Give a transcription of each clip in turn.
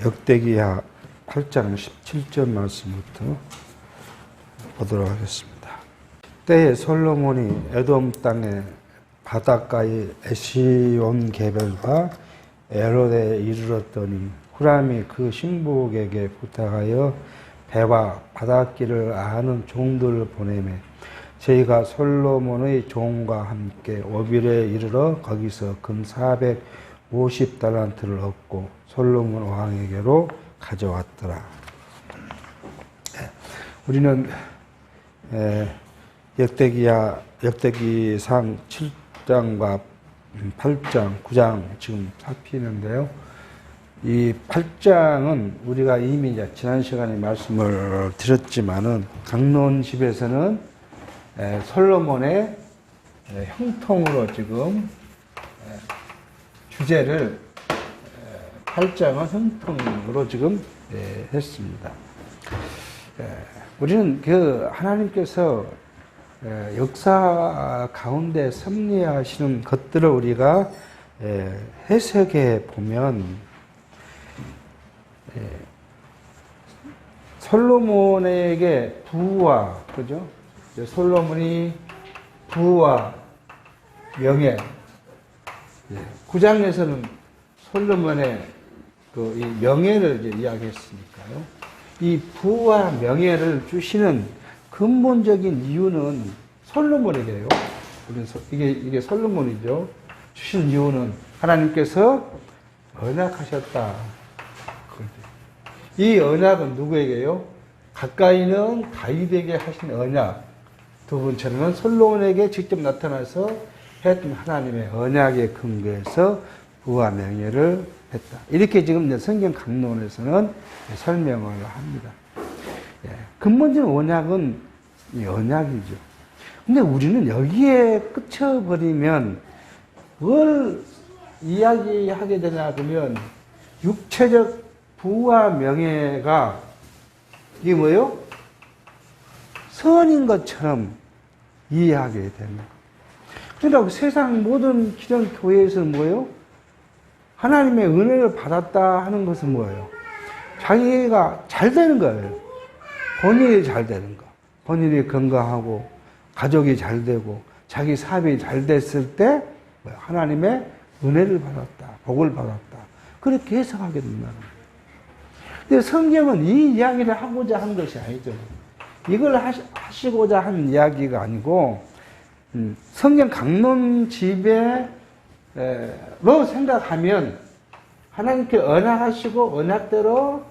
역대기하 8장 17절 말씀부터 보도록 하겠습니다. 때에 솔로몬이 에돔 땅의 바닷가의 에시온 개별과 에롯에 이르렀더니 후람이 그 신복에게 부탁하여 배와 바닷길을 아는 종들을 보내매 저희가 솔로몬의 종과 함께 오빌에 이르러 거기서 금 450달란트를 얻고 솔로몬 왕에게로 가져왔더라. 우리는 역대기상 7장과 8장, 9장 지금 살피는데요. 이 8장은 우리가 이미 이제 지난 시간에 말씀을 드렸지만은 강론집에서는 솔로몬의 형통으로 지금 주제를 8장은 형통으로 지금 했습니다. 우리는 그 하나님께서 역사 가운데 섭리하시는 것들을 우리가 해석해 보면 솔로몬에게 부와, 그죠? 솔로몬이 부와 명예, 9장에서는 솔로몬의 그 이 명예를 이제 이야기했으니까요. 이 부와 명예를 주시는 근본적인 이유는 솔로몬에게요. 이게 솔로몬이죠. 주신 이유는 하나님께서 언약하셨다. 이 언약은 누구에게요? 가까이는 다윗에게 하신 언약. 두 번째는 솔로몬에게 직접 나타나서 했던 하나님의 언약에 근거해서 부와 명예를 했다. 이렇게 지금 성경 강론에서는 설명을 합니다. 근본적인 언약은 언약이죠. 근데 우리는 여기에 끝쳐버리면 뭘 이야기하게 되냐 그러면 육체적 부와 명예가 이게 뭐예요? 선인 것처럼 이해하게 됩니다. 그러니까 세상 모든 기존 교회에서는 뭐예요? 하나님의 은혜를 받았다 하는 것은 뭐예요? 자기가 잘 되는 거예요. 본인이 잘 되는 거. 본인이 건강하고 가족이 잘 되고 자기 사업이 잘 됐을 때 하나님의 은혜를 받았다. 복을 받았다. 그렇게 해석하게 된다는 거예요. 근데 성경은 이 이야기를 하고자 한 것이 아니죠. 이걸 하시고자 한 이야기가 아니고 성경 강론집에 로 생각하면 하나님께 언약하시고 언약대로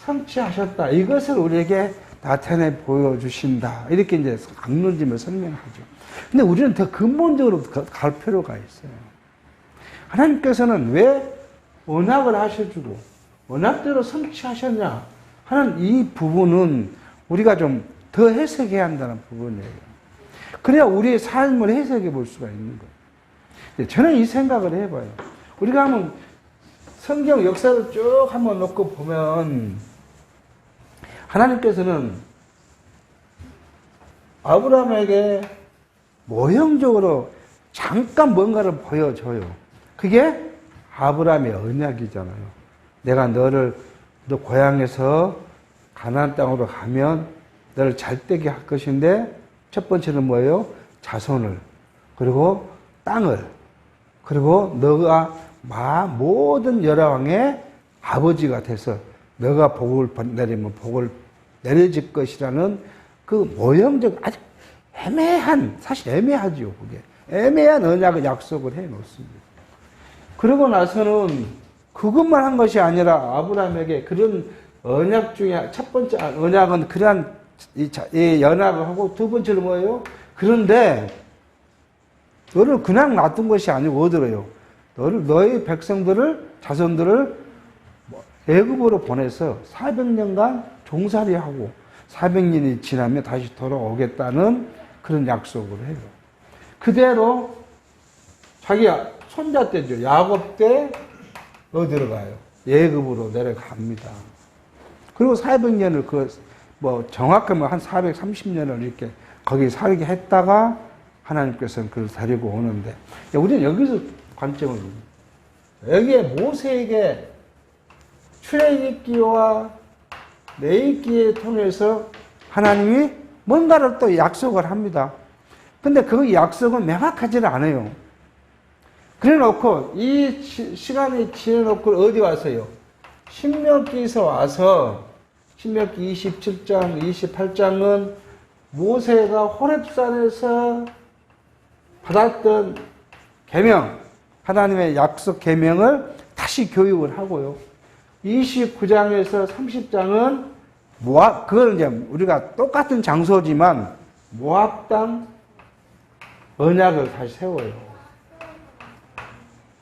성취하셨다. 이것을 우리에게 나타내 보여주신다. 이렇게 이제 강론집을 설명하죠. 근데 우리는 더 근본적으로 갈 필요가 있어요. 하나님께서는 왜 언약을 하셔주고 언약대로 성취하셨냐 하는 이 부분은 우리가 좀 더 해석해야 한다는 부분이에요. 그래야 우리의 삶을 해석해 볼 수가 있는 거예요. 저는 이 생각을 해봐요. 우리가 한번 성경 역사를 쭉 한번 놓고 보면 하나님께서는 아브라함에게 모형적으로 잠깐 뭔가를 보여줘요. 그게 아브라함의 언약이잖아요. 내가 너 고향에서 가나안 땅으로 가면 너를 잘되게 할 것인데 첫 번째는 뭐예요? 자손을, 그리고 땅을, 그리고 너가 모든 열왕의 아버지가 돼서 너가 복을 내리면 복을 내려질 것이라는 그 모형적 아주 애매한, 사실 애매하죠. 그게 애매한 언약을 약속을 해 놓습니다. 그러고 나서는 그것만 한 것이 아니라 아브라함에게 그런 언약 중에 첫 번째 언약은 그러한 이 연합을 하고 두 번째로 뭐예요? 그런데 너를 그냥 놔둔 것이 아니고 어디로요? 너의 백성들을, 자손들을 애굽으로 보내서 400년간 종살이하고 400년이 지나면 다시 돌아오겠다는 그런 약속을 해요. 그대로 자기 손자 때죠. 야곱 때 어디로 가요? 애굽으로 내려갑니다. 그리고 400년을 정확하면 한 430년을 이렇게 거기 살게 했다가 하나님께서는 그를 데리고 오는데, 우리는 여기서 관점을 봅니다. 여기에 모세에게 출애굽기와 레위기에 통해서 하나님이 뭔가를 또 약속을 합니다. 근데 그 약속은 명확하지는 않아요. 그래 놓고 이 시간이 지내 놓고 어디 와서요? 신명기에서 와서 신명기 27장, 28장은 모세가 호렙산에서 받았던 계명, 하나님의 약속 계명을 다시 교육을 하고요. 29장에서 30장은 모압, 그걸 이제 우리가 똑같은 장소지만 모압 땅 언약을 다시 세워요.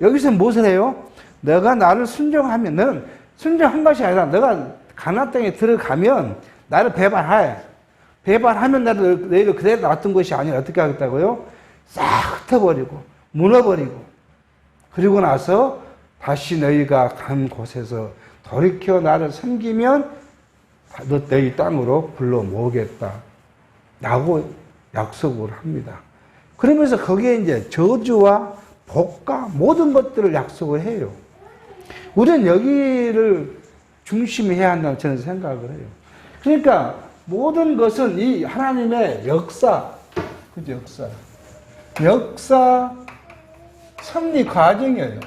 여기서 무엇을 해요? 너가 나를 순종하면, 너는 순종한 것이 아니라 너가 가나안 땅에 들어가면 나를 배반해. 배반하면 너희를 그대로 놔둔 것이 아니라 어떻게 하겠다고요? 싹 흩어버리고 무너버리고, 그리고 나서 다시 너희가 간 곳에서 돌이켜 나를 섬기면 너희 땅으로 불러 모으겠다 라고 약속을 합니다. 그러면서 거기에 이제 저주와 복과 모든 것들을 약속을 해요. 우리는 여기를 중심에 해야 한다고 저는 생각을 해요. 그러니까 모든 것은 이 하나님의 역사, 그죠? 역사 섭리 과정이에요.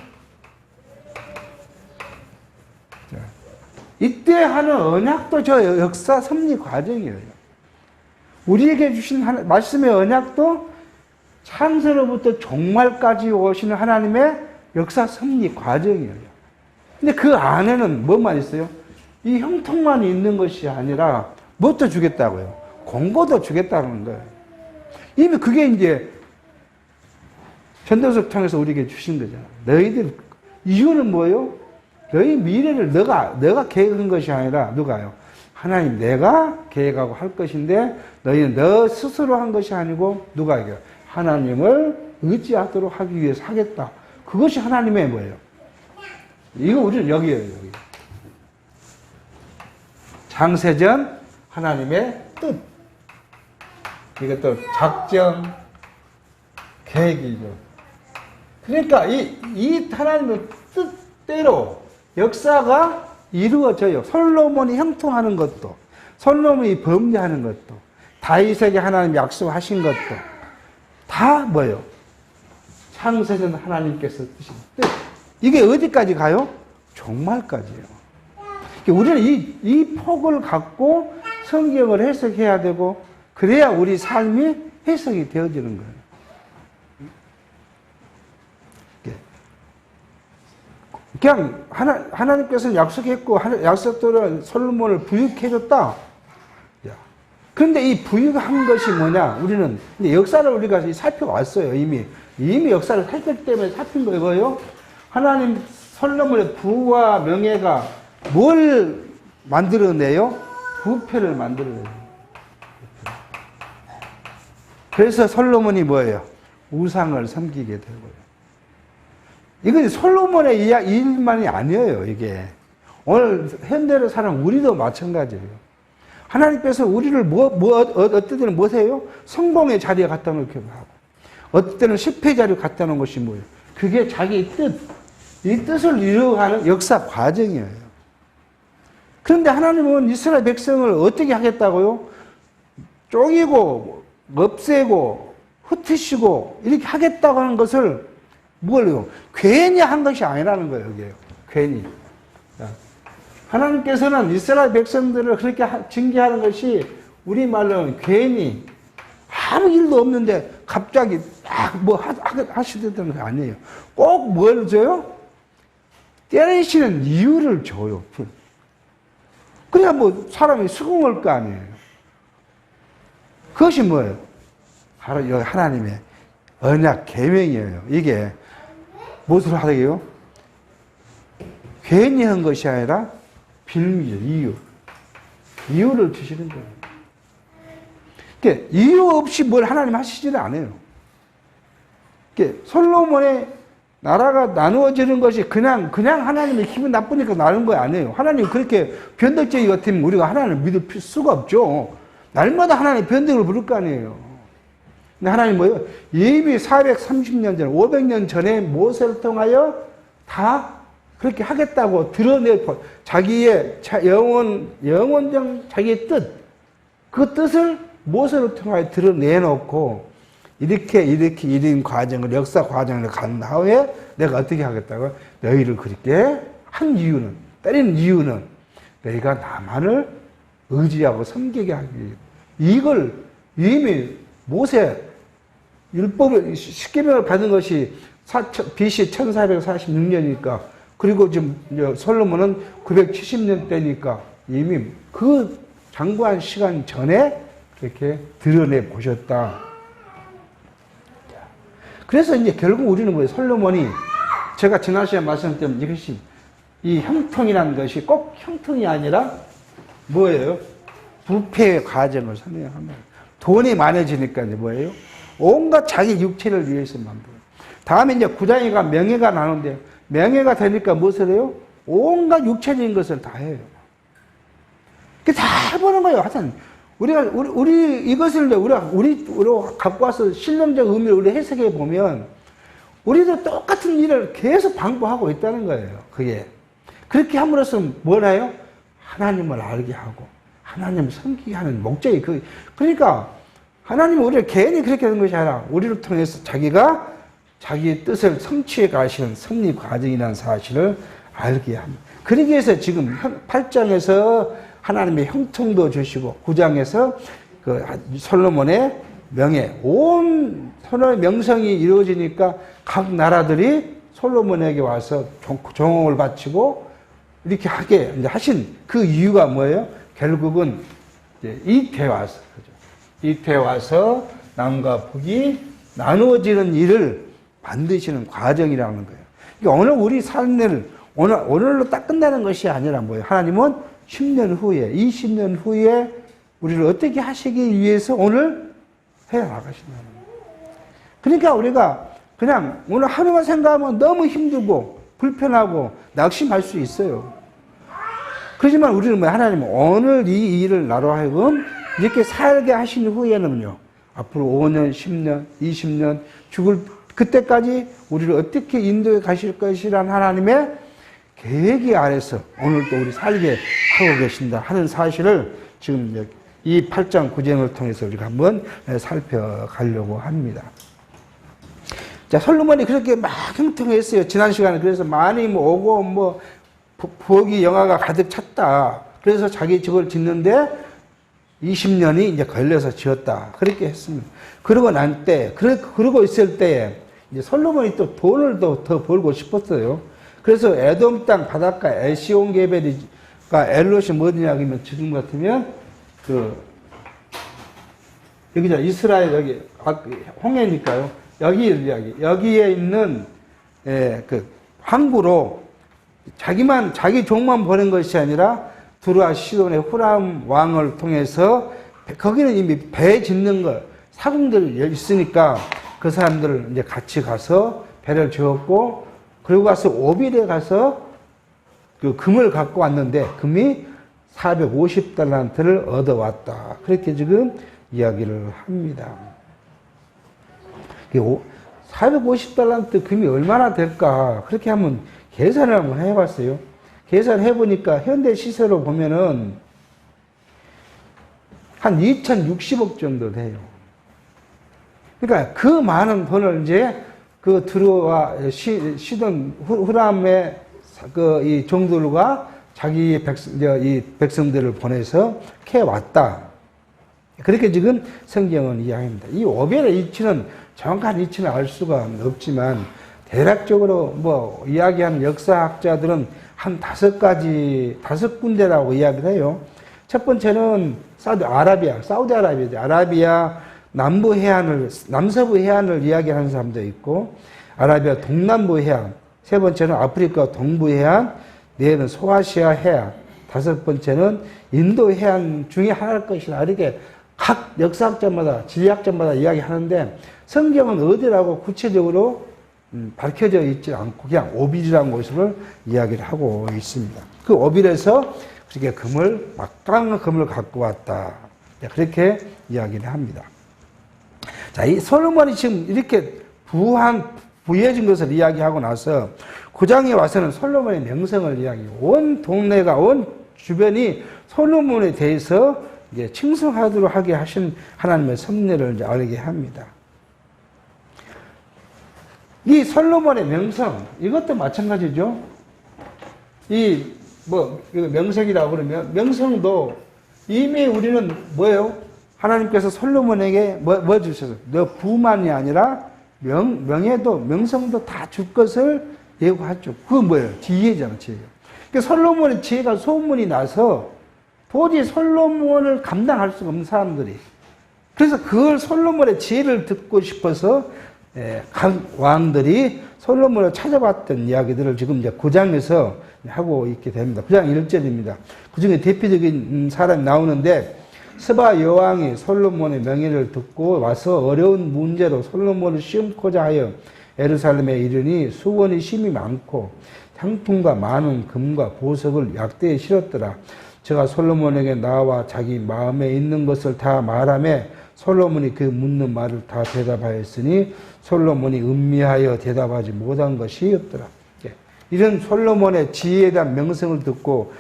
이때 하는 언약도 저 역사 섭리 과정이에요. 우리에게 주신 말씀의 언약도 창세로부터 종말까지 오시는 하나님의 역사 섭리 과정이에요. 근데 그 안에는 뭐만 있어요? 이 형통만 있는 것이 아니라 무엇도 주겠다고요? 공고도 주겠다는 거예요. 이미 그게 이제 전도서 통해서 우리에게 주신 거잖아요. 너희들, 이유는 뭐예요? 너희 미래를 너가 계획한 것이 아니라 누가요? 하나님, 내가 계획하고 할 것인데 너희는 너 스스로 한 것이 아니고 누가 이겨? 하나님을 의지하도록 하기 위해서 하겠다. 그것이 하나님의 뭐예요? 이거 우리는 여기에요, 여기. 창세전 하나님의 뜻. 이것도 작정, 계획이죠. 그러니까 이 하나님의 뜻대로 역사가 이루어져요. 솔로몬이 형통하는 것도, 솔로몬이 범죄하는 것도, 다윗에게 하나님 약속하신 것도 다 뭐예요? 창세전 하나님께서 뜻인 뜻. 이게 어디까지 가요? 종말까지요. 우리는 이 폭을 갖고 성경을 해석해야 되고, 그래야 우리 삶이 해석이 되어지는 거예요. 그냥 하나님께서는 약속했고, 약속대로 솔로몬을 부육해줬다. 그런데 이 부육한 것이 뭐냐? 우리는 역사를 우리가 살펴왔어요. 이미 역사를 살폈기 때문에 살핀 거예요. 하나님 솔로몬의 부와 명예가 뭘 만들어내요? 부패를 만들어내요. 그래서 솔로몬이 뭐예요? 우상을 섬기게 되고요. 이건 솔로몬의 일만이 아니에요, 이게. 오늘 현대를 사는 우리도 마찬가지예요. 하나님께서 우리를 어떤 때는 뭐세요? 성공의 자리에 갖다 놓기도 하고, 어떤 때는 실패의 자리에 갖다 놓은 것이 뭐예요? 그게 자기 뜻, 이 뜻을 이루어가는 역사 과정이에요. 그런데 하나님은 이스라엘 백성을 어떻게 하겠다고요? 쪼개고, 없애고, 흩으시고, 이렇게 하겠다고 하는 것을 뭘요? 괜히 한 것이 아니라는 거예요, 여기에요. 괜히. 하나님께서는 이스라엘 백성들을 그렇게 징계하는 것이 우리말로는 괜히 아무 일도 없는데 갑자기 딱 뭐 하시던 게 아니에요. 꼭 뭘 줘요? 때리시는 이유를 줘요. 그래야 뭐 사람이 수긍할 거 아니에요. 그것이 뭐예요? 바로 여기 하나님의 언약 계명이에요. 이게 무엇을 하래요? 괜히 한 것이 아니라 빌미죠. 이유를 주시는 거예요. 그러니까 이유 없이 뭘 하나님 하시지는 않아요. 그러니까 솔로몬의 나라가 나누어지는 것이 그냥 하나님의 기분 나쁘니까 나눈 거 아니에요. 하나님 그렇게 변덕쟁이 같으면 우리가 하나님을 믿을 수가 없죠. 날마다 하나님 변덕을 부를 거 아니에요. 근데 하나님 뭐예요? 이미 430년 전, 500년 전에 모세를 통하여 다 그렇게 하겠다고 드러내고 자기의 영원정 자기의 뜻, 그 뜻을 모세를 통하여 드러내놓고 이런 과정을, 역사 과정을 간 다음에 내가 어떻게 하겠다고 너희를 그렇게 한 이유는, 때리는 이유는 너희가 나만을 의지하고 섬기게 하기 위해. 이걸 이미 모세 율법을, 십계명을 받은 것이 BC 1446년이니까, 그리고 지금 솔로몬은 970년 때니까 이미 그 장구한 시간 전에 그렇게 드러내 보셨다. 그래서 이제 결국 우리는 뭐예요? 솔로몬이, 제가 지난 시간에 말씀드렸던 이것이, 이 형통이라는 것이 꼭 형통이 아니라 뭐예요? 부패의 과정을 설명합니다. 돈이 많아지니까 이제 뭐예요? 온갖 자기 육체를 위해서만 보여요. 다음에 이제 9장에가 명예가 나오는데, 명예가 되니까 무엇을 해요? 온갖 육체적인 것을 다 해요. 그게 다 해보는 거예요. 하여튼, 우리 이것을 우리 갖고 와서 실용적 의미를 우리 해석해 보면, 우리도 똑같은 일을 계속 반복하고 있다는 거예요. 그게. 그렇게 함으로써 뭘 해요? 하나님을 알게 하고, 하나님을 섬기게 하는 목적이 그러니까, 하나님은 우리를 괜히 그렇게 하는 것이 아니라, 우리를 통해서 자기가 자기의 뜻을 성취해 가시는 섭리 과정이라는 사실을 알게 합니다. 그러기 위해서 지금 8장에서 하나님의 형통도 주시고, 9장에서 그 솔로몬의 명예, 온 솔로몬의 명성이 이루어지니까 각 나라들이 솔로몬에게 와서 종업을 바치고 이렇게 하게 하신 그 이유가 뭐예요? 결국은 이태 와서, 그죠? 이태 와서 남과 북이 나누어지는 일을 만드시는 과정이라는 거예요. 그러니까 오늘 우리 삶을 오늘로 딱 끝나는 것이 아니라 뭐예요? 하나님은 10년 후에, 20년 후에 우리를 어떻게 하시기 위해서 오늘 해 나가신다는 거예요. 그러니까 우리가 그냥 오늘 하루만 생각하면 너무 힘들고 불편하고 낙심할 수 있어요. 그렇지만 우리는 뭐 하나님은 오늘 이 일을 나로 하여금 이렇게 살게 하신 후에는요, 앞으로 5년, 10년, 20년 죽을 그때까지 우리를 어떻게 인도해 가실 것이란 하나님의 계획이 아래서 오늘 또 우리 살게 하고 계신다 하는 사실을 지금 이 8장 9장을 통해서 우리가 한번 살펴가려고 합니다. 자, 솔로몬이 그렇게 막 형통했어요. 지난 시간에. 그래서 많이 오고 부엌이 영화가 가득 찼다. 그래서 자기 집을 짓는데 20년이 이제 걸려서 지었다. 그렇게 했습니다. 그러고 난 때, 그러고 있을 때에 이제 솔로몬이 또 돈을 더 벌고 싶었어요. 그래서 에돔 땅 바닷가 에시온 게벨이가 엘롯이 뭐냐 하면 지금 같으면 여기죠. 이스라엘 여기 홍해니까요. 여기에 있는 항구로 자기 종만 보낸 것이 아니라 두루아 시돈의 후람 왕을 통해서 거기는 이미 배 짓는 거 사공들이 있으니까 그 사람들을 이제 같이 가서 배를 지었고, 그리고 가서 오빌에 가서 그 금을 갖고 왔는데 금이 450달란트를 얻어왔다. 그렇게 지금 이야기를 합니다. 450달란트 금이 얼마나 될까? 그렇게 한번 계산을 한번 해봤어요. 계산해보니까 현대 시세로 보면은 한 2060억 정도 돼요. 그러니까 그 많은 돈을 이제 그 두루와 시돈 후람의 이 종들과 자기의 백성들을 보내서 캐왔다. 그렇게 지금 성경은 이야기합니다. 이 오벨의 이치는 정확한 이치는 알 수가 없지만 대략적으로 이야기하는 역사학자들은 한 5군데라고 이야기를 해요. 첫 번째는 사우디아라비아 남부 해안을, 남서부 해안을 이야기하는 사람도 있고, 아라비아 동남부 해안, 세 번째는 아프리카 동부 해안, 네는 소아시아 해안, 다섯 번째는 인도 해안 중에 하나일 것이다. 이렇게 각 역사학자마다, 지리학자마다 이야기하는데, 성경은 어디라고 구체적으로 밝혀져 있지 않고 그냥 오빌이라는 곳을 이야기를 하고 있습니다. 그 오빌에서 그렇게 막강한 금을 갖고 왔다. 그렇게 이야기를 합니다. 자, 이 솔로몬이 지금 이렇게 부한 부여진 것을 이야기하고 나서 9장에 와서는 솔로몬의 명성을 이야기해요. 온 동네가, 온 주변이 솔로몬에 대해서 이제 칭송하도록 하게 하신 하나님의 섭리를 이제 알게 합니다. 이 솔로몬의 명성, 이것도 마찬가지죠. 이거 명성이라고 그러면, 명성도 이미 우리는 뭐예요? 하나님께서 솔로몬에게 뭐 주셨어요? 너 부만이 아니라 명예도, 명성도 다 줄 것을 예고하죠. 그건 뭐예요? 지혜잖아, 지혜. 그러니까 솔로몬의 지혜가 소문이 나서 도저히 솔로몬을 감당할 수가 없는 사람들이. 그래서 그걸 솔로몬의 지혜를 듣고 싶어서 각 왕들이 솔로몬을 찾아봤던 이야기들을 지금 이제 9장에서 하고 있게 됩니다. 9장 1절입니다. 그 중에 대표적인 사람이 나오는데, 스바 여왕이 솔로몬의 명예를 듣고 와서 어려운 문제로 솔로몬을 시험코자 하여 예루살렘에 이르니 수원이 심히 많고 향품과 많은 금과 보석을 약대에 실었더라. 저가 솔로몬에게 나와 자기 마음에 있는 것을 다 말하며 솔로몬이 그 묻는 말을 다 대답하였으니 솔로몬이 음미하여 대답하지 못한 것이 없더라. 이런 솔로몬의 지혜에 대한 명성을 듣고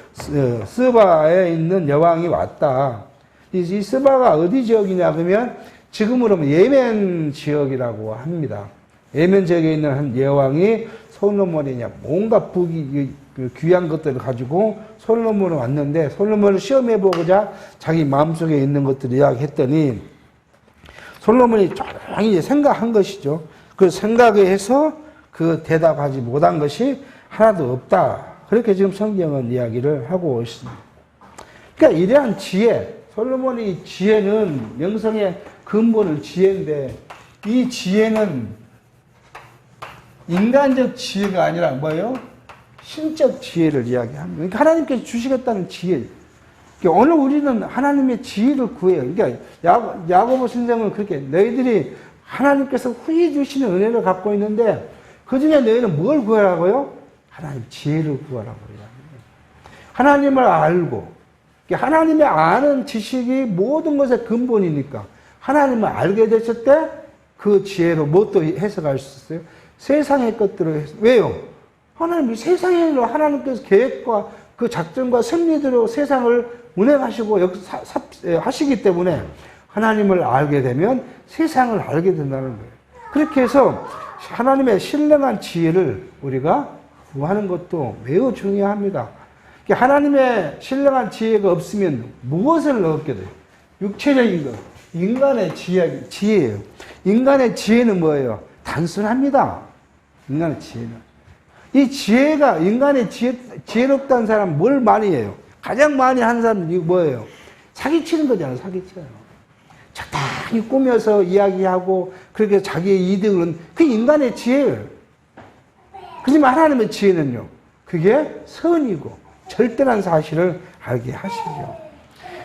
스바에 있는 여왕이 왔다. 이 스바가 어디 지역이냐 그러면 지금으로 예멘 지역이라고 합니다. 예멘 지역에 있는 한 여왕이 솔로몬이냐 뭔가 귀한 것들을 가지고 솔로몬을 왔는데 솔로몬을 시험해보고자 자기 마음속에 있는 것들을 이야기했더니 솔로몬이 조용히 생각한 것이죠. 그 생각에 해서 그 대답하지 못한 것이 하나도 없다. 그렇게 지금 성경은 이야기를 하고 있습니다. 그러니까 이러한 지혜, 솔로몬의 지혜는 명성의 근본은 지혜인데 이 지혜는 인간적 지혜가 아니라 뭐예요? 신적 지혜를 이야기합니다. 그러니까 하나님께서 주시겠다는 지혜. 그러니까 오늘 우리는 하나님의 지혜를 구해요. 그러니까 야고보 선생은 그렇게 너희들이 하나님께서 후히 주시는 은혜를 갖고 있는데 그 중에 너희는 뭘 구하라고요? 하나님 지혜를 구하라고 그래요. 하나님을 알고 하나님의 아는 지식이 모든 것의 근본이니까 하나님을 알게 됐을 때 그 지혜로 무엇도 해석할 수 있어요? 세상의 것들을 왜요? 하나님이 세상으로 하나님께서 계획과 그 작전과 섭리대로 세상을 운행하시고 하시기 때문에 하나님을 알게 되면 세상을 알게 된다는 거예요. 그렇게 해서 하나님의 신령한 지혜를 우리가 구하는 것도 매우 중요합니다. 하나님의 신령한 지혜가 없으면 무엇을 얻게 돼요? 육체적인 것, 인간의 지혜예요. 인간의 지혜는 뭐예요? 단순합니다. 인간의 지혜는. 이 지혜가, 인간의 지혜롭다는 사람은 뭘 많이 해요? 가장 많이 하는 사람은 뭐예요? 사기치는 거잖아요, 사기쳐요. 적당히 꾸며서 이야기하고, 그렇게 자기의 이득은, 그게 인간의 지혜예요. 하지만 하나님의 지혜는요, 그게 선이고, 절대란 사실을 알게 하시죠.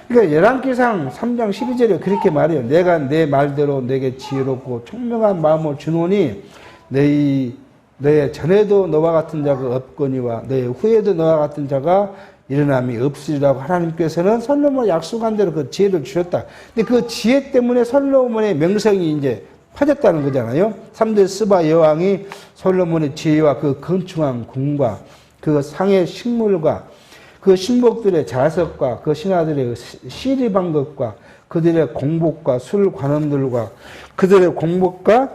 그러니까 열왕기상 3장 12절에 그렇게 말해요. 내가 내 말대로 내게 지혜롭고 총명한 마음을 주노니 너의 전에도 너와 같은 자가 없거니와 너의 후에도 너와 같은 자가 일어남이 없으리라고 하나님께서는 솔로몬에 약속한 대로 그 지혜를 주셨다. 근데 그 지혜 때문에 솔로몬의 명성이 이제 퍼졌다는 거잖아요. 3대 스바 여왕이 솔로몬의 지혜와 그 건축한 궁과 그 상의 식물과 그 신복들의 자석과 그 신하들의 시립한 것과 그들의 공복과 술 관원들과 그들의 공복과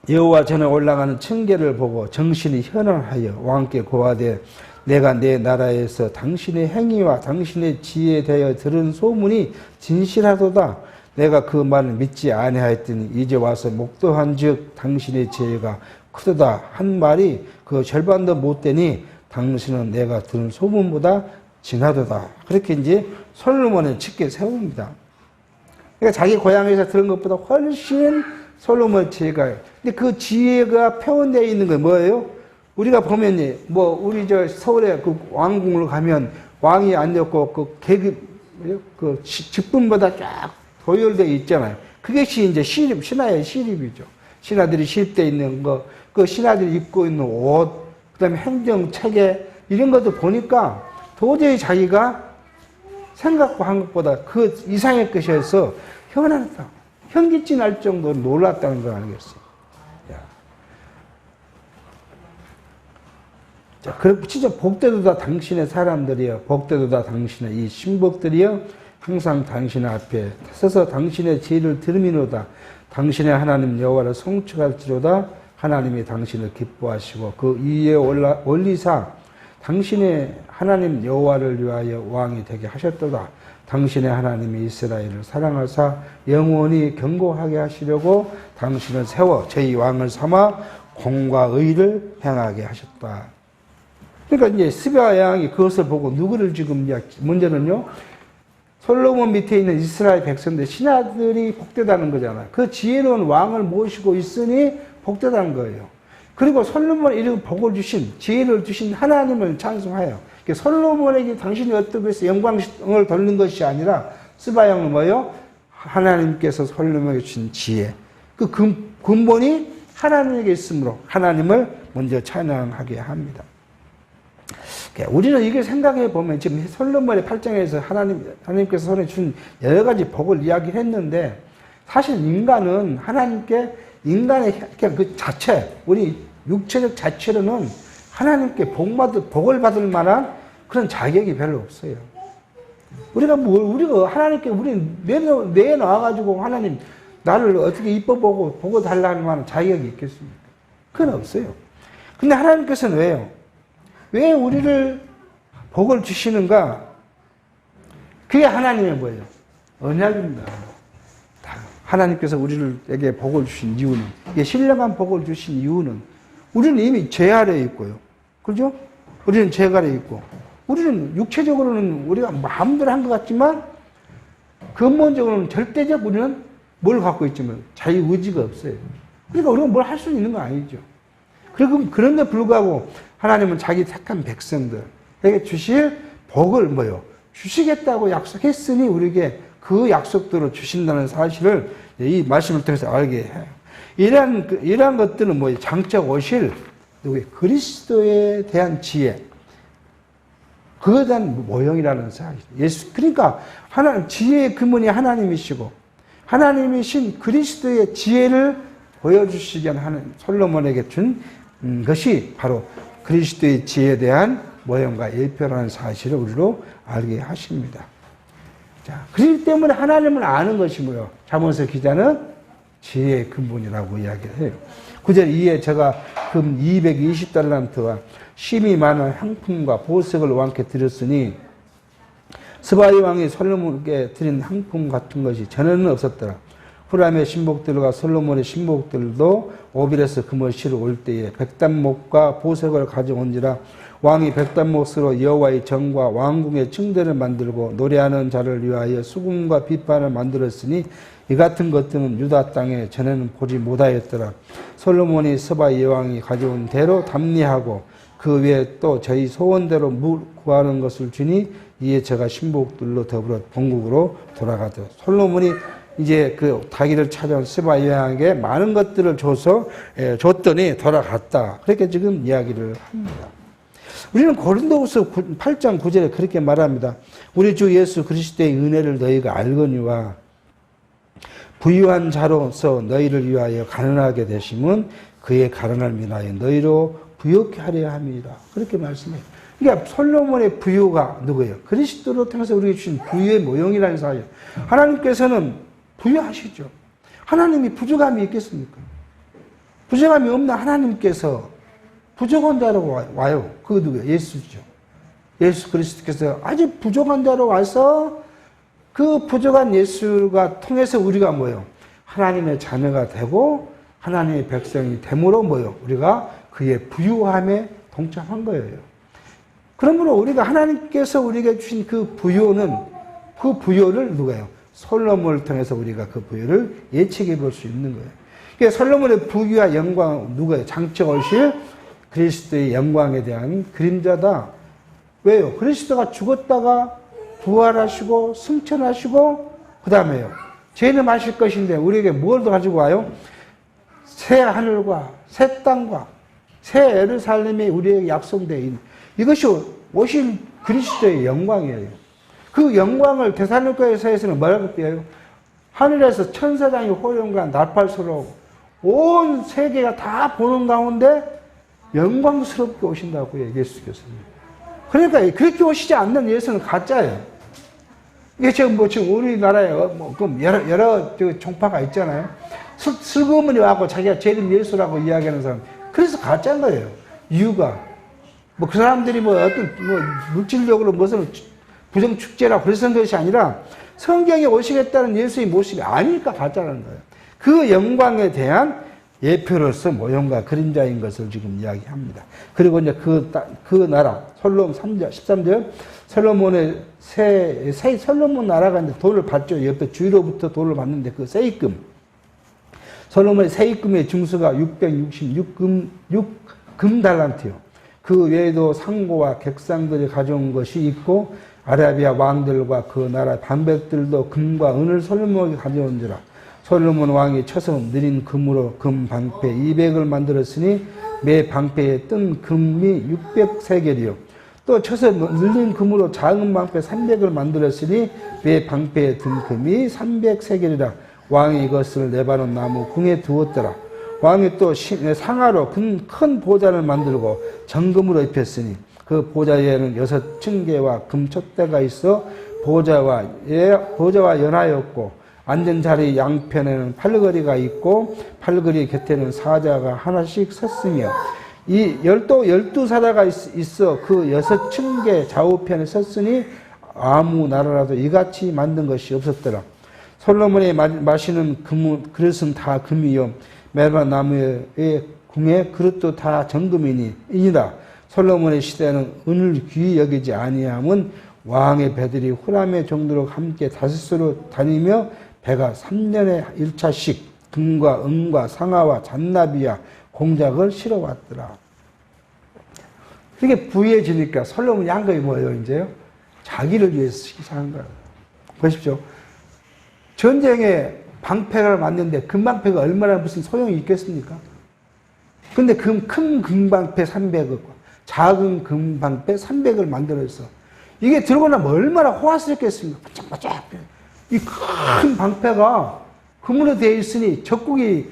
여호와 전에 올라가는 청계를 보고 정신이 현황하여 왕께 고하되 내가 내 나라에서 당신의 행위와 당신의 지혜에 대하여 들은 소문이 진실하도다. 내가 그 말을 믿지 아니하였더니 이제 와서 목도한즉 당신의 지혜가 크도다 한 말이 그 절반도 못 되니 당신은 내가 들은 소문보다 진하도다. 그렇게 이제 솔로몬을 짙게 세웁니다. 그러니까 자기 고향에서 들은 것보다 훨씬 솔로몬의 지혜가. 근데 그 지혜가 표현되어 있는 건 뭐예요? 우리가 보면 우리 저 서울에 그 왕궁을 가면 왕이 앉았고 그 직분보다 쫙 도열되어 있잖아요. 그것이 이제 신하의 시립이죠. 신하들이 시립되어 있는 거, 그 신하들이 입고 있는 옷, 그 다음에 행정, 체계, 이런 것도 보니까 도저히 자기가 생각과 한 것보다 그 이상의 것이어서 현기증 날 정도로 놀랐다는 걸 알겠어요. 자, 그렇고 진짜 복되도다 당신의 사람들이여, 복되도다 당신의 이 신복들이여, 항상 당신 앞에 서서 당신의 지혜를 들으미노다. 당신의 하나님 여호와를 송축할지로다. 하나님이 당신을 기뻐하시고 그 위에 올리사 당신의 하나님 여호와를 위하여 왕이 되게 하셨도다. 당신의 하나님이 이스라엘을 사랑하사 영원히 견고하게 하시려고 당신을 세워 저희 왕을 삼아 공과 의를 행하게 하셨다. 그러니까 이제 스바 왕이 그것을 보고 누구를 지금 문제는요, 솔로몬 밑에 있는 이스라엘 백성들, 신하들이 복되다는 거잖아요. 그 지혜로운 왕을 모시고 있으니 복되다는 거예요. 그리고 솔로몬이 이렇게 복을 주신, 지혜를 주신 하나님을 찬송하여. 솔로몬에게 당신이 어떻게 해서 영광을 돌린 것이 아니라 스바 왕은 뭐예요? 하나님께서 솔로몬에게 주신 지혜. 그 근본이 하나님에게 있으므로 하나님을 먼저 찬양하게 합니다. 우리는 이걸 생각해 보면 지금 솔로몬의 8장에서 하나님께서 손에 준 여러 가지 복을 이야기했는데, 사실 인간은 하나님께, 인간의 그냥 그 자체, 우리 육체적 자체로는 하나님께 복을 받을 만한 그런 자격이 별로 없어요. 우리가 하나님께 내놔가지고 하나님 나를 어떻게 이뻐보고 보고 달라는 만한 자격이 있겠습니까? 그건 없어요. 근데 하나님께서는 왜요? 왜 우리를 복을 주시는가? 그게 하나님의 뭐예요? 언약입니다. 하나님께서 우리에게 복을 주신 이유는, 신령한 복을 주신 이유는, 우리는 이미 죄 아래에 있고요. 그죠? 우리는 죄 아래에 있고, 우리는 육체적으로는 우리가 마음대로 한 것 같지만, 근본적으로는 절대적 우리는 뭘 갖고 있지만 자유의지가 없어요. 그러니까 우리가 뭘 할 수 있는 거 아니죠. 그리고 그런데 불구하고 하나님은 자기 택한 백성들에게 주실 복을 뭐요? 주시겠다고 약속했으니 우리에게 그 약속대로 주신다는 사실을 이 말씀을 통해서 알게 해요. 이러한 것들은 뭐예요? 장차 오실 누구의 그리스도에 대한 지혜, 그에 대한 모형이라는 사실. 그러니까 지혜의 근본이 하나님이시고 하나님이신 그리스도의 지혜를 보여주시기 위한 솔로몬에게 준 것이 바로 그리스도의 지혜에 대한 모형과 일표라는 사실을 우리로 알게 하십니다. 자, 그렇기 때문에 하나님을 아는 것이 뭐예요? 잠언서 기자는 지혜의 근본이라고 이야기를 해요. 9절 이에 제가 금 220달란트와 심이 많은 향품과 보석을 왕께 드렸으니 스바이 왕이 솔로몬에게 드린 향품 같은 것이 전에는 없었더라. 후람의 신복들과 솔로몬의 신복들도 오빌에서 금을 실어 올 때에 백단목과 보석을 가져온지라. 왕이 백단목으로 여호와의 전과 왕궁의 층대를 만들고 노래하는 자를 위하여 수금과 비판을 만들었으니 이 같은 것들은 유다 땅에 전에는 보지 못하였더라. 솔로몬이 스바이 여왕이 가져온 대로 담리하고 그 외에 또 저희 소원대로 구하는 것을 주니 이에 제가 신복들로 더불어 본국으로 돌아가더라. 솔로몬이 이제 그 자기를 찾아온 스바이 여왕에게 많은 것들을 줬더니 돌아갔다. 그렇게 지금 이야기를 합니다. 우리는 고린도후서 8장 9절에 그렇게 말합니다. 우리 주 예수 그리스도의 은혜를 너희가 알거니와 부유한 자로서 너희를 위하여 가난하게 되심은 그의 가난을 인하여 너희로 부유케 하려 함이라. 그렇게 말씀해요. 그러니까 솔로몬의 부유가 누구예요? 그리스도로 통해서 우리에게 주신 부유의 모형이라는 사실. 하나님께서는 부유하시죠. 하나님이 부족함이 있겠습니까? 부족함이 없는 하나님께서 부족한 자로 와요. 그거 누구예요? 예수죠. 예수 그리스도께서 아주 부족한 자로 와서 그 부족한 예수가 통해서 우리가 뭐예요? 하나님의 자녀가 되고 하나님의 백성이 됨으로 뭐예요? 우리가 그의 부유함에 동참한 거예요. 그러므로 우리가 하나님께서 우리에게 주신 그 부요를 누가요? 솔로몬을 통해서 우리가 그 부요를 예측해 볼 수 있는 거예요. 그러니까 솔로몬의 부귀와 영광 누가요? 장차 오실 그리스도의 영광에 대한 그림자다. 왜요? 그리스도가 죽었다가 부활하시고 승천하시고 그 다음에요. 죄는 마실 것인데 우리에게 뭘 가지고 와요? 새 하늘과 새 땅과 새 예루살렘이 우리에게 약속되어 있는 이것이 오실 그리스도의 영광이에요. 그 영광을 데살로니가서에서는 뭐라고 표현해요? 하늘에서 천사장이 호령과 나팔소로 온 세계가 다 보는 가운데 영광스럽게 오신다고요, 예수 교수님. 그러니까 그렇게 오시지 않는 예수는 가짜예요. 이게 지금 우리나라에 여러 종파가 있잖아요. 슬그머니 와고 자기가 제일 예수라고 이야기하는 사람. 그래서 가짜인 거예요. 이유가. 그 사람들이 물질적으로 무슨 부정축제라고 그래서 것이 아니라 성경에 오시겠다는 예수의 모습이 아니니까 가짜라는 거예요. 그 영광에 대한 예표로서 모형과 그림자인 것을 지금 이야기합니다. 그리고 이제 그 나라, 솔로몬 3절, 13절, 솔로몬의 솔로몬 나라가 이제 돈을 받죠. 옆에 주위로부터 돈을 받는데 그 세입금. 솔로몬의 세입금의 증수가 666금 달란트요. 그 외에도 상고와 객상들이 가져온 것이 있고, 아라비아 왕들과 그 나라 반백들도 금과 은을 솔로몬에게 가져온지라. 솔로몬 왕이 쳐서 느린 금으로 금 방패 200을 만들었으니 매 방패에 뜬 금이 600세겔이요. 또 쳐서 늘린 금으로 작은 방패 300을 만들었으니 매 방패에 든 금이 300세겔이라. 왕이 이것을 레바논 나무 궁에 두었더라. 왕이 또 상하로 큰 보좌를 만들고 정금으로 입혔으니 그 보좌에는 6층계와 금촛대가 있어 보좌와 연하였고, 앉은 자리 양편에는 팔걸이가 있고 팔걸이 곁에는 사자가 하나씩 섰으며, 이 12사자가 있어 그 6층계 좌우편에 섰으니 아무 나라라도 이같이 만든 것이 없었더라. 솔로몬이 마시는 그릇은 다 금이요 메바 나무의 궁의 그릇도 다 정금이니이다. 솔로몬의 시대는 은을 귀히 여기지 아니함은 왕의 배들이 후람의 정도로 함께 다섯으로 다니며 배가 3년에 1차씩 금과 은과 상아와 잔나비와 공작을 실어왔더라. 이게 부유해지니까 솔로몬이 한 거이 뭐예요, 이제요? 자기를 위해서 사는 거예요. 보십시오. 전쟁에 방패를 만드는데 금방패가 얼마나 무슨 소용이 있겠습니까? 근데 큰 금방패 300을, 작은 금방패 300을 만들어서 이게 들고 나면 얼마나 호화스럽겠습니까? 반짝반짝. 이 큰 방패가 금으로 되어 있으니 적군이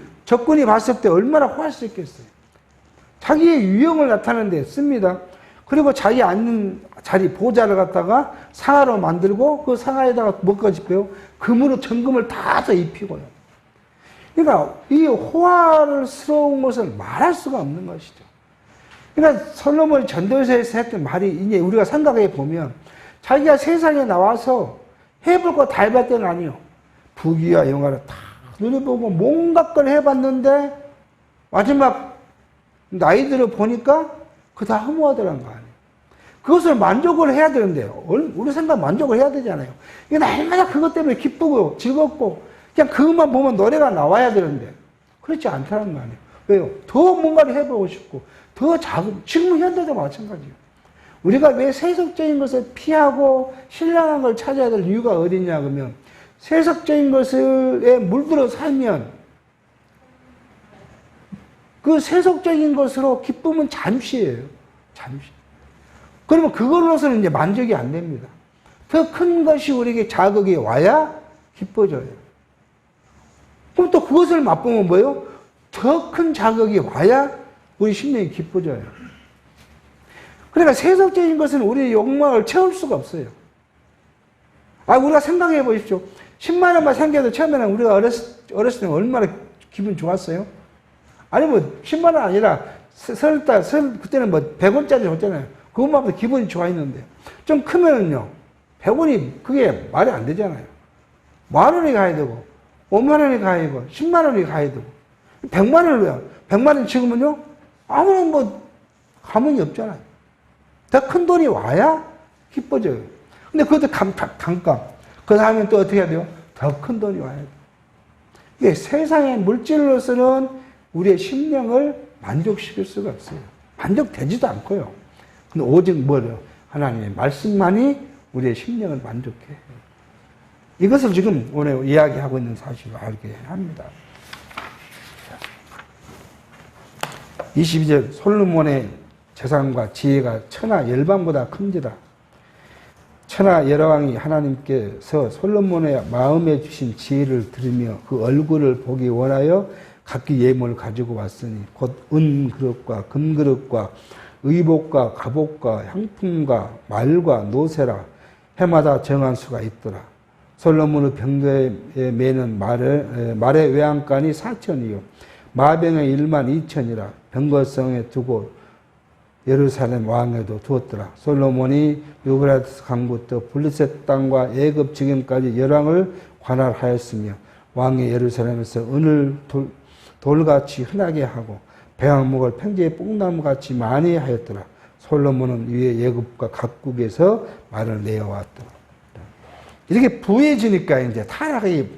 봤을 때 얼마나 호화스럽겠어요. 자기의 유형을 나타내는 데 씁니다. 그리고 자기 앉는 자리 보좌를 갖다가 상아로 만들고 그 상아에다가 뭐까지 빼요? 금으로 정금을 다 입히고요. 그러니까 이 호화스러운 것을 말할 수가 없는 것이죠. 그러니까 솔로몬이 전도서에서 했던 말이 이제 우리가 생각해 보면 자기가 세상에 나와서 해볼 거 다 해봤던 건 아니에요. 부귀와 영화를 다 누려보고 뭔가 걸 해봤는데 마지막 나이 들어 보니까 그거 다 허무하더란 거 아니에요. 그것을 만족을 해야 되는데요. 우리 생각 만족을 해야 되잖아요. 이게 날마다 그것 때문에 기쁘고 즐겁고 그냥 그것만 보면 노래가 나와야 되는데 그렇지 않다는 거 아니에요. 왜요? 더 뭔가를 해보고 싶고 더 지금 현대도 마찬가지예요. 우리가 왜 세속적인 것을 피하고 신령한 걸 찾아야 될 이유가 어디냐 그러면 세속적인 것에 물들어 살면 그 세속적인 것으로 기쁨은 잠시예요. 잠시. 그러면 그걸로서는 이제 만족이 안 됩니다. 더 큰 것이 우리에게 자극이 와야 기뻐져요. 그럼 또 그것을 맛보면 뭐예요? 더 큰 자극이 와야 우리 심령이 기뻐져요. 그러니까 세속적인 것은 우리의 욕망을 채울 수가 없어요. 우리가 생각해 보십시오. 10만 원만 생겨도 처음에는 우리가 어렸을 때 얼마나 기분 좋았어요? 아니 10만 원 아니라 그때는 100원짜리 줬잖아요. 그것만 기분이 좋아했는데 좀 크면은요 100원이 그게 말이 안 되잖아요. 10,000원이 가야 되고 50,000원이 가야 되고 10만 원이 가야 되고 100만 원을 왜요? 100만 원 지금은요 아무런 감흥이 없잖아요. 더 큰 돈이 와야 기뻐져요. 근데 그것도 감값. 그 다음에 또 어떻게 해야 돼요? 더 큰 돈이 와야 돼요. 이게 세상의 물질로서는 우리의 심령을 만족시킬 수가 없어요. 만족되지도 않고요. 근데 오직 뭐예요? 하나님의 말씀만이 우리의 심령을 만족해. 이것을 지금 오늘 이야기하고 있는 사실을 알게 합니다. 22절 솔로몬의 재산과 지혜가 천하 열방보다 큰지라. 천하 여러왕이 하나님께서 솔로몬의 마음에 주신 지혜를 들으며 그 얼굴을 보기 원하여 각기 예물을 가지고 왔으니 곧 은그릇과 금그릇과 의복과 갑옷과 향품과 말과 노새라 해마다 정한 수가 있더라. 솔로몬의 병거에 매는 말의 외양간이 4천이요 마병의 1만 2천이라 병거성에 두고 예루살렘 왕에도 두었더라. 솔로몬이 유브라데스 강부터 블레셋 땅과 애굽 지경까지 열왕을 관할하였으며 왕이 예루살렘에서 은을 돌같이 흔하게 하고 배왕목을 평지의 뽕나무같이 많이 하였더라. 솔로몬은 위에 예굽과 각국에서 말을 내어왔더라. 이렇게 부해지니까 이제 타락이,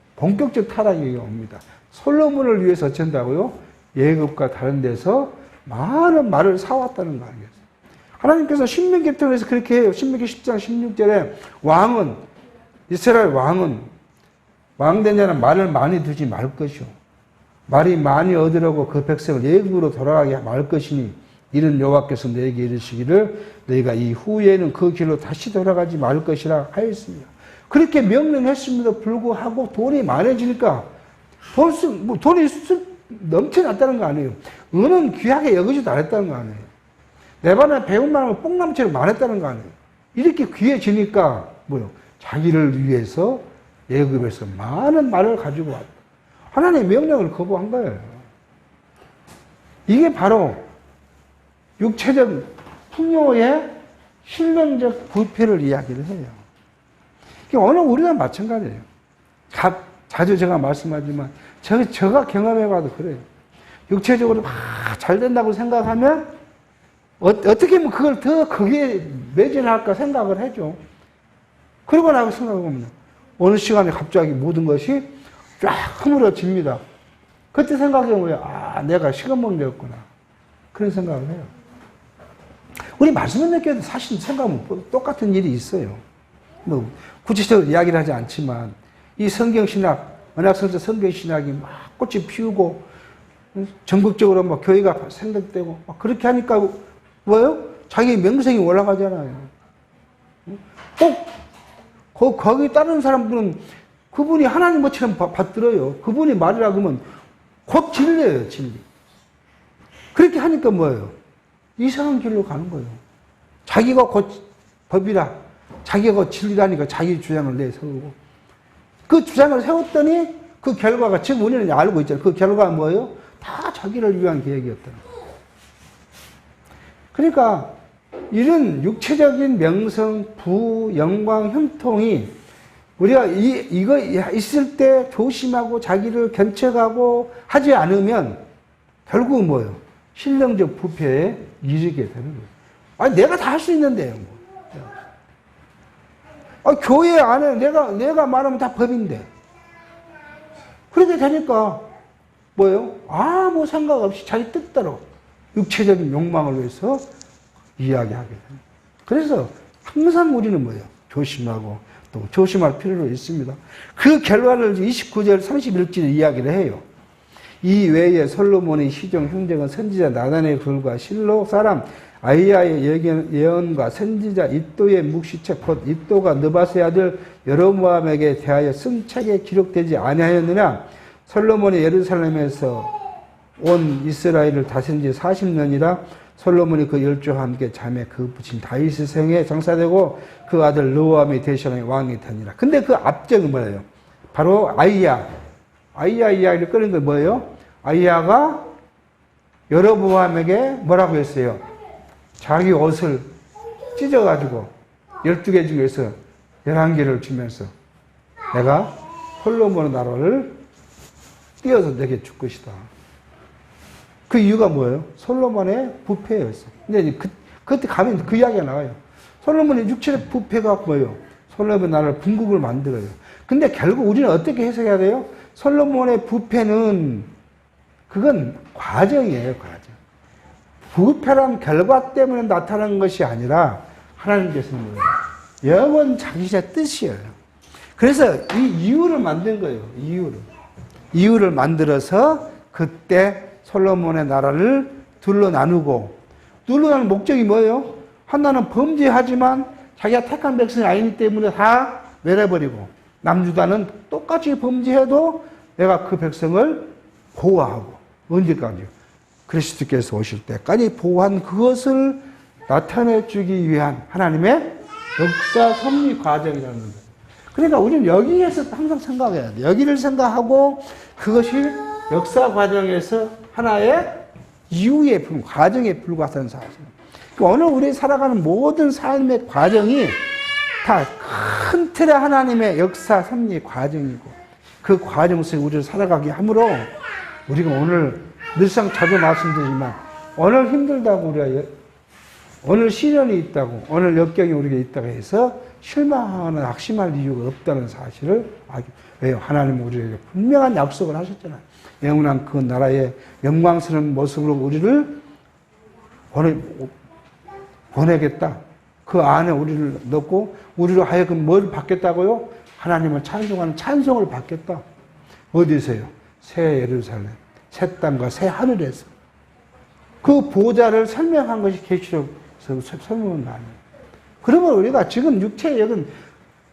본격적 타락이 옵니다. 솔로몬을 위해서 어쩐다고요? 예굽과 다른 데서 많은 말을 사왔다는 거 아니겠어요? 하나님께서 신명기 통해서 그렇게 해요. 신명기 10장 16절에 왕은, 이스라엘 왕은, 왕된 자는 말을 많이 두지 말 것이요. 말이 많이 얻으려고 그 백성을 예굽으로 돌아가게 말 것이니 이는 여호와께서 너에게 이르시기를 너희가 이 후에는 그 길로 다시 돌아가지 말 것이라 하였습니다. 그렇게 명령했음에도 불구하고 돈이 많아지니까 돈이 넘쳐났다는 거 아니에요. 은은 귀하게 여기지도 않았다는 거 아니에요. 내 반에 배운만 하면 뽕나무처럼 많았다는 거 아니에요. 이렇게 귀해지니까 뭐요? 자기를 위해서 예굽에서 많은 말을 가지고 왔다. 하나님의 명령을 거부한 거예요. 이게 바로 육체적 풍요의 신령적 부패를 이야기를 해요. 오늘 우리가 마찬가지예요. 자주 제가 말씀하지만 제가 경험해봐도 그래요. 육체적으로 막 잘 된다고 생각하면 어떻게 하면 그걸 더 크게 매진할까 생각을 해죠. 그러고 나서 생각해보면 어느 시간에 갑자기 모든 것이 쫙 흐물어집니다. 그때 생각해보면 내가 시간먹는 데였구나. 그런 생각을 해요. 우리 말씀을 느껴도 사실 생각하면 똑같은 일이 있어요. 뭐 구체적으로 이야기를 하지 않지만 이 성경신학, 언약성서 성경신학이 막 꽃이 피우고 전국적으로 막 교회가 생각되고 막 그렇게 하니까 뭐예요? 자기 명성이 올라가잖아요. 꼭 거기 따르는 사람들은 그분이 하나님 것처럼 받들어요. 그분이 말이라 그러면 곧 진리예요, 진리. 그렇게 하니까 뭐예요? 이상한 길로 가는 거예요. 자기가 곧 법이라, 자기가 곧 진리라니까 자기 주장을 내세우고. 그 주장을 세웠더니 그 결과가, 지금 우리는 알고 있잖아요. 그 결과가 뭐예요? 다 자기를 위한 계획이었다. 그러니까 이런 육체적인 명성, 부, 영광, 형통이 우리가 이거 있을 때 조심하고 자기를 견책하고 하지 않으면 결국 뭐예요? 신령적 부패에 이르게 되는 거예요. 내가 다 할 수 있는데요. 교회 안에 내가 말하면 다 법인데. 그렇게 되니까 뭐예요? 아무 생각 없이 자기 뜻대로 육체적인 욕망을 위해서 이야기하게 됩니다. 그래서 항상 우리는 뭐예요? 조심하고 또 조심할 필요가 있습니다. 그 결과를 29절 31절에 이야기를 해요. 이 외에 솔로몬의 시종 형제가 선지자 나단의 글과 실로 사람 아이야의 예언과 선지자 이또의 묵시책 곧 이또가 느바스의 아들 여로보암에게 대하여 승책에 기록되지 아니하였느냐. 솔로몬이 예루살렘에서 온 이스라엘을 다스린 지 40년이라 솔로몬이 그 열조와 함께 자매 그 부친 다윗의 성에 장사되고 그 아들 르호암이 대신에 왕이 되니라. 근데 그 앞정은 뭐예요? 바로 아이야 이야기를 꺼낸 건 뭐예요? 아이야가 여로보암에게 뭐라고 했어요? 자기 옷을 찢어가지고 12개 중에서 11개를 주면서 내가 솔로몬의 나라를 띄어서 내게 줄 것이다. 그 이유가 뭐예요? 솔로몬의 부패였어요. 근데 그때 가면 그 이야기가 나와요. 솔로몬의 육체의 부패가 뭐예요? 솔로몬의 나라를 궁극을 만들어요. 근데 결국 우리는 어떻게 해석해야 돼요? 솔로몬의 부패는 그건 과정이에요, 과정. 부패란 결과 때문에 나타난 것이 아니라 하나님께서는 뭐예요? 영원 자기의 뜻이에요. 그래서 이 이유를 만든 거예요. 이유를 만들어서 그때 솔로몬의 나라를 둘러 나누고, 둘러 나누는 목적이 뭐예요? 하나는 범죄하지만 자기가 택한 백성이 아니기 때문에 다 멸해버리고, 남유다는 똑같이 범죄해도 내가 그 백성을 보호하고, 언제까지요? 그리스도께서 오실 때까지 보호한 그것을 나타내주기 위한 하나님의 역사 섭리 과정이라는 거예요. 그러니까 우리는 여기에서 항상 생각해야 돼요. 여기를 생각하고 그것이 역사 과정에서 하나의 이유의 과정에 불과한 사실입니다. 그러니까 오늘 우리 살아가는 모든 삶의 과정이 다 큰 틀의 하나님의 역사 섭리 과정이고, 그 과정 속에 우리를 살아가게 하므로 우리가 오늘 늘상 자주 말씀드리지만 오늘 힘들다고 우리가 오늘 시련이 있다고, 오늘 역경이 우리가 있다고 해서 실망하거나 낙심할 이유가 없다는 사실을 알게. 왜요? 하나님은 우리에게 분명한 약속을 하셨잖아요. 영원한 그 나라의 영광스러운 모습으로 우리를 보내겠다. 그 안에 우리를 넣고 우리로 하여금 뭘 받겠다고요? 하나님을 찬송하는 찬송을 받겠다. 어디서요? 새 예루살렘, 새 땅과 새 하늘에서. 그 보좌를 설명한 것이 계시록에서 설명한 거 아니에요. 그러면 우리가 지금 육체의 역은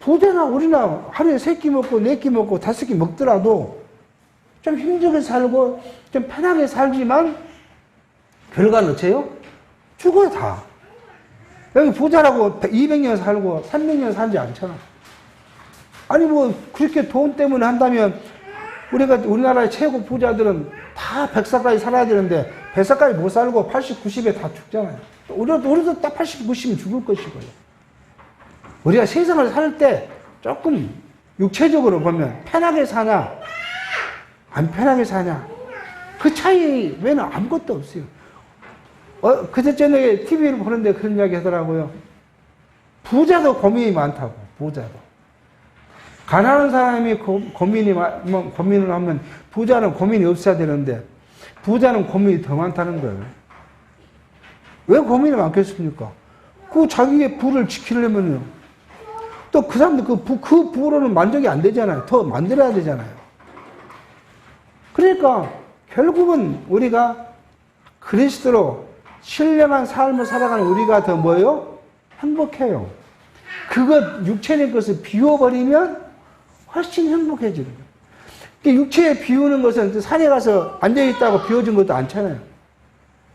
부대나 우리나 하루에 3끼 먹고 4끼 먹고 5끼 먹더라도 좀 힘들게 살고 좀 편하게 살지만 결과는 어째요? 죽어요, 다. 여기 부자라고 200년 살고 300년 살지 않잖아. 아니 뭐 그렇게 돈 때문에 한다면 우리나라의 최고 부자들은 다 100살까지 살아야 되는데 100살까지 못 살고 80, 90에 다 죽잖아요. 우리도 딱 80, 90은 죽을 것이고요. 우리가 세상을 살 때 조금 육체적으로 보면 편하게 사냐, 안 편하게 사냐, 그 차이 외에는 아무것도 없어요. 그제 저녁에 TV를 보는데 그런 이야기 하더라고요. 부자도 고민이 많다고, 부자도. 가난한 사람이 고민을 하면 부자는 고민이 없어야 되는데, 부자는 고민이 더 많다는 거예요. 왜 고민이 많겠습니까? 그 자기의 부를 지키려면요. 또 그 사람들 그 부로는 만족이 안 되잖아요. 더 만들어야 되잖아요. 그러니까 결국은 우리가 그리스도로 신령한 삶을 살아가는 우리가 더 뭐예요? 행복해요. 그것, 육체의 것을 비워버리면 훨씬 행복해지는 거예요. 육체에 비우는 것은 산에 가서 앉아있다고 비워진 것도 않잖아요.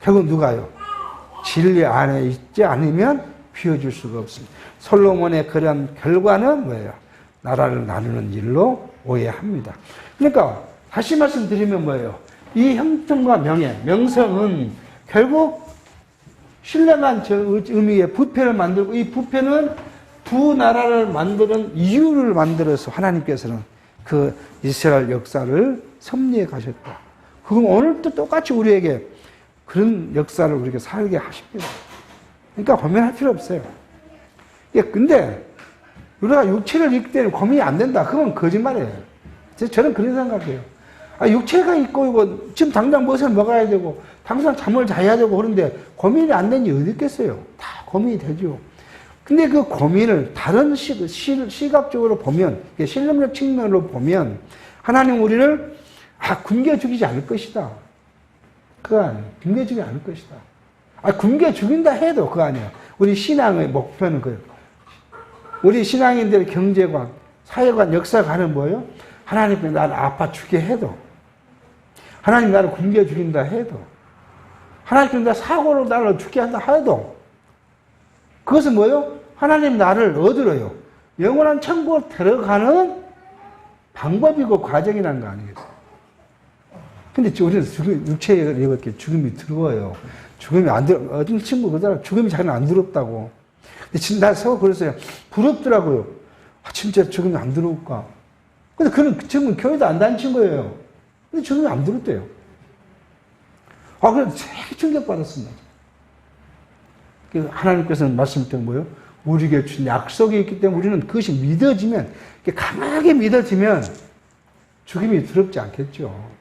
결국 누가요? 진리 안에 있지 않으면 비워줄 수가 없습니다. 솔로몬의 그런 결과는 뭐예요? 나라를 나누는 일로 오해합니다. 그러니까 다시 말씀드리면 뭐예요? 이 형통과 명성은 결국 신령한 의미의 부패를 만들고, 이 부패는 두 나라를 만드는 이유를 만들어서 하나님께서는 그 이스라엘 역사를 섭리해 가셨다. 그럼 오늘도 똑같이 우리에게 그런 역사를 우리에게 살게 하십니다. 그러니까 고민할 필요 없어요. 근데 우리가 육체를 입기 때문에 고민이 안 된다. 그건 거짓말이에요. 저는 그런 생각해요. 육체가 있고, 이거 지금 당장 무엇을 먹어야 되고, 당장 잠을 자야 되고 그런데 고민이 안 되는 게 어디 있겠어요? 다 고민이 되죠. 근데 그 고민을 다른 시각적으로 보면, 실험적 측면으로 보면, 하나님 우리를, 굶겨 죽이지 않을 것이다. 그거 아니에요. 굶겨 죽이지 않을 것이다. 굶겨 죽인다 해도 그거 아니에요. 우리 신앙의 목표는 그예요. 우리 신앙인들의 경제관, 사회관, 역사관은 뭐예요? 하나님께 나를 아파 죽게 해도, 하나님 나를 굶겨 죽인다 해도, 하나님 나 사고로 나를 죽게 한다 해도, 그것은 뭐예요? 하나님 나를 얻으러요. 영원한 천국을 데려가는 방법이고 과정이라는 거 아니겠어요? 근데 우리는 육체에 이렇게 죽음이 두려워요. 죽음이 안 들어, 어떤 친구 그러더라고요. 죽음이 자기는 안 두렵다고. 근데 진짜 나 서로 그랬어요. 부럽더라고요. 진짜 죽음이 안 두려울까? 근데 그런 친구는 교회도 안 다닌 친구예요. 근데 죽음이 안 두렵대요. 그래서 되게 충격받았습니다. 하나님께서는 말씀드린 뭐예요? 우리에게 준 약속이 있기 때문에 우리는 그것이 믿어지면, 강하게 믿어지면 죽음이 두렵지 않겠죠.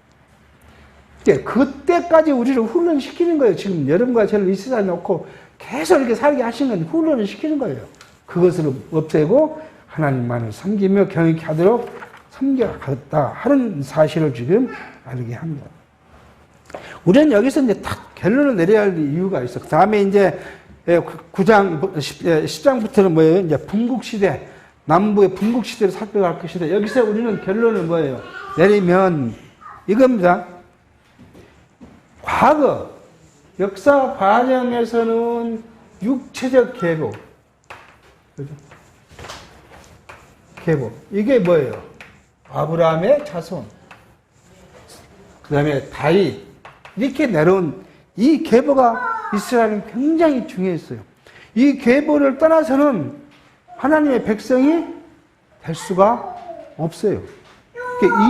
그때까지 우리를 훈련시키는 거예요. 지금 여러분과 저를 이 세상에 놓고 계속 이렇게 살게 하신 건 훈련을 시키는 거예요. 그것을 없애고 하나님만을 섬기며 경외케 하도록 섬겨가겠다 하는 사실을 지금 알게 합니다. 우리는 여기서 이제 딱 결론을 내려야 할 이유가 있어. 그 다음에 이제 10장부터는 뭐예요? 이제 분국시대, 남부의 분국시대를 살펴갈 것이다. 여기서 우리는 결론을 뭐예요? 내리면 이겁니다. 과거, 역사 과정에서는 육체적 계보. 그죠? 계보. 이게 뭐예요? 아브라함의 자손. 그 다음에 다윗. 이렇게 내려온 이 계보가 이스라엘은 굉장히 중요했어요. 이 계보를 떠나서는 하나님의 백성이 될 수가 없어요.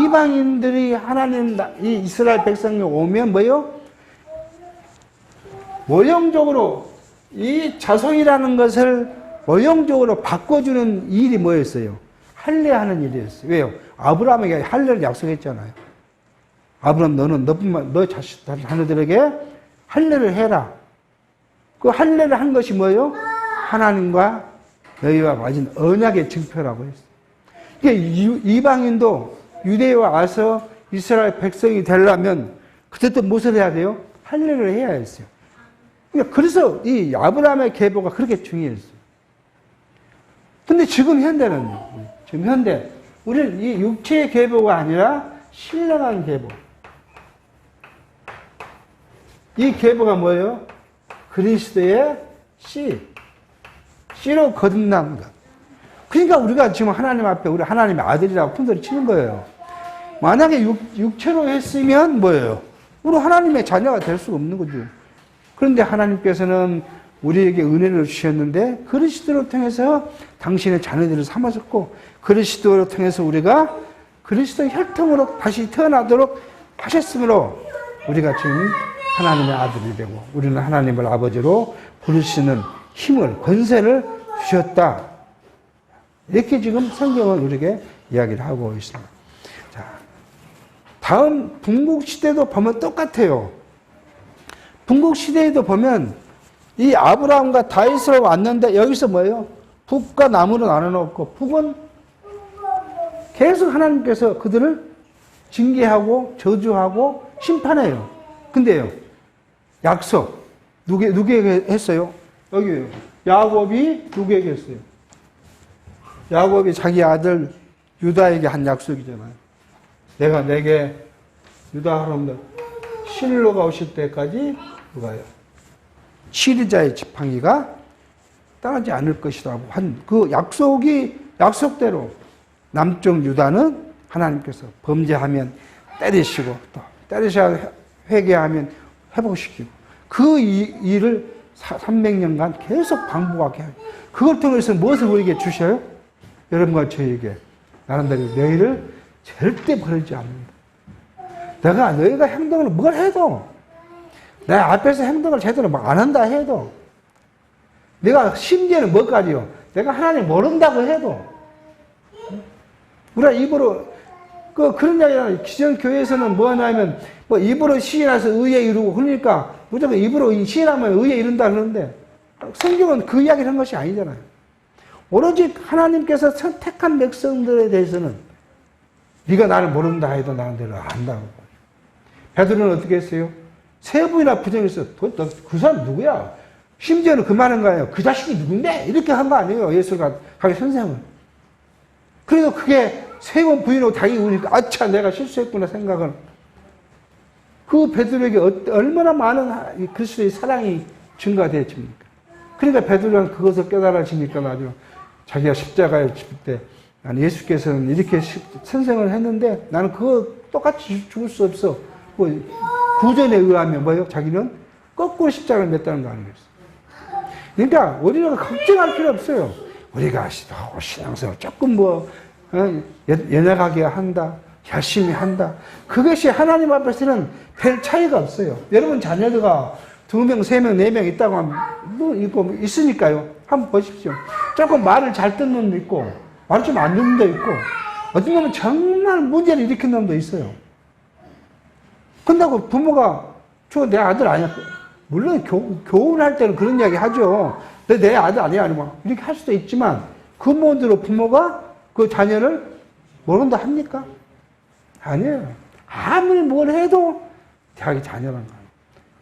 이방인들이 이 이스라엘 백성이 오면 뭐예요? 모형적으로 이 자손이라는 것을 모형적으로 바꿔주는 일이 뭐였어요? 할례하는 일이었어요. 왜요? 아브라함에게 할례를 약속했잖아요. 아브라함 너는 너 자녀들에게 할례를 해라. 그 할례를 한 것이 뭐예요? 하나님과 너희와 맺은 언약의 증표라고 했어요. 이게 이방인도 유대에 와서 이스라엘 백성이 되려면 그때도 무엇을 해야 돼요? 할례를 해야 했어요. 그래서 이 아브라함의 계보가 그렇게 중요했어요. 근데 지금 현대는요. 지금 현대 우리는 이 육체의 계보가 아니라 신령한 계보. 이 계보가 뭐예요? 그리스도의 씨로 거듭난 것. 그러니까 우리가 지금 하나님 앞에 우리 하나님의 아들이라고 큰소리 치는 거예요. 만약에 육체로 했으면 뭐예요? 우리 하나님의 자녀가 될 수가 없는 거죠. 그런데 하나님께서는 우리에게 은혜를 주셨는데 그리스도를 통해서 당신의 자녀들을 삼으셨고 그리스도를 통해서 우리가 그리스도의 혈통으로 다시 태어나도록 하셨으므로 우리가 지금 하나님의 아들이 되고 우리는 하나님을 아버지로 부르시는 힘을 권세를 주셨다. 이렇게 지금 성경은 우리에게 이야기를 하고 있습니다. 자, 다음 분국시대도 보면 똑같아요. 분국시대에도 보면 이 아브라함과 다윗으로 왔는데 여기서 뭐예요? 북과 남으로 나눠놓고 북은 계속 하나님께서 그들을 징계하고 저주하고 심판해요. 근데요, 약속 누구에게 했어요? 여기에요. 야곱이 누구에게 했어요? 야곱이 자기 아들 유다에게 한 약속이잖아요. 내가 내게 유다 하나님들 실로가 오실 때까지 누가요? 치리자의 지팡이가 떠나지 않을 것이라고 한 그 약속대로 남쪽 유다는 하나님께서 범죄하면 때리시고 또 때리셔야 회개하면 회복시키고 그 일을 300년간 계속 반복하게 해요. 그걸 통해서 무엇을 우리에게 주셔요? 여러분과 저에게 나름대로 너희를 절대 버리지 않는다. 내가 너희가 행동을 뭘 해도 내 앞에서 행동을 제대로 안 한다 해도 내가 심지어는 뭐까지요? 내가 하나님 모른다고 해도 우리가 입으로 그런 이야기는 기존 교회에서는 뭐 하냐면 뭐 입으로 시인해서 의에 이루고 그러니까 무조건 입으로 시인하면 의에 이룬다 그러는데 성경은 그 이야기를 한 것이 아니잖아요. 오로지 하나님께서 선택한 백성들에 대해서는 네가 나를 모른다 해도 나는 너를 안다고. 베드로는 어떻게 했어요? 세 번이나 부정했어. 그 사람 누구야? 심지어는 그 말한 거예요. 그 자식이 누군데? 이렇게 한 거 아니에요. 예수가 자기 선생은. 그래도 그게 세 번 부인하고 당연히 우니까 아차 내가 실수했구나 생각을. 그 베드로에게 얼마나 많은 그리스도의 사랑이 증가되었습니까? 그러니까 베드로는 그것을 깨달아지니까 아주 자기가 십자가에 죽을 때 나는 예수께서는 이렇게 선생을 했는데 나는 그거 똑같이 죽을 수 없어. 뭐 구전에 의하면 뭐예요? 자기는 거꾸로 십자가를 맸다는 거 아니겠어요? 그러니까 우리가 걱정할 필요 없어요. 우리가 신앙생활 조금 연약하게 한다. 열심히 한다. 그것이 하나님 앞에서는 별 차이가 없어요. 여러분 자녀들과 2명, 3명, 4명 있다고 하면 있으니까요. 한번 보십시오. 조금 말을 잘 듣는 놈도 있고 말을 좀 안 듣는 놈도 있고 어떤 놈은 정말 문제를 일으킨 놈도 있어요. 근데 부모가 저 내 아들 아니야. 물론 교훈할 때는 그런 이야기 하죠. 내 아들 아니야. 아니면 이렇게 할 수도 있지만 그 모드로 부모가 그 자녀를 모른다 합니까? 아니에요. 아무리 뭘 해도 자기 자녀란 거예요.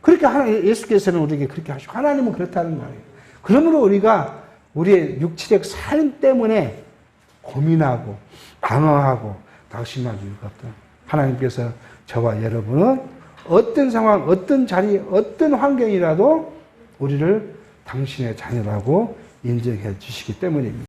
그렇게 예수께서는 우리에게 그렇게 하시고 하나님은 그렇다는 거예요. 그러므로 우리가 우리의 육체적 삶 때문에 고민하고 방황하고 낙심할 이유가 없다. 하나님께서 저와 여러분은 어떤 상황, 어떤 자리, 어떤 환경이라도 우리를 당신의 자녀라고 인정해 주시기 때문입니다.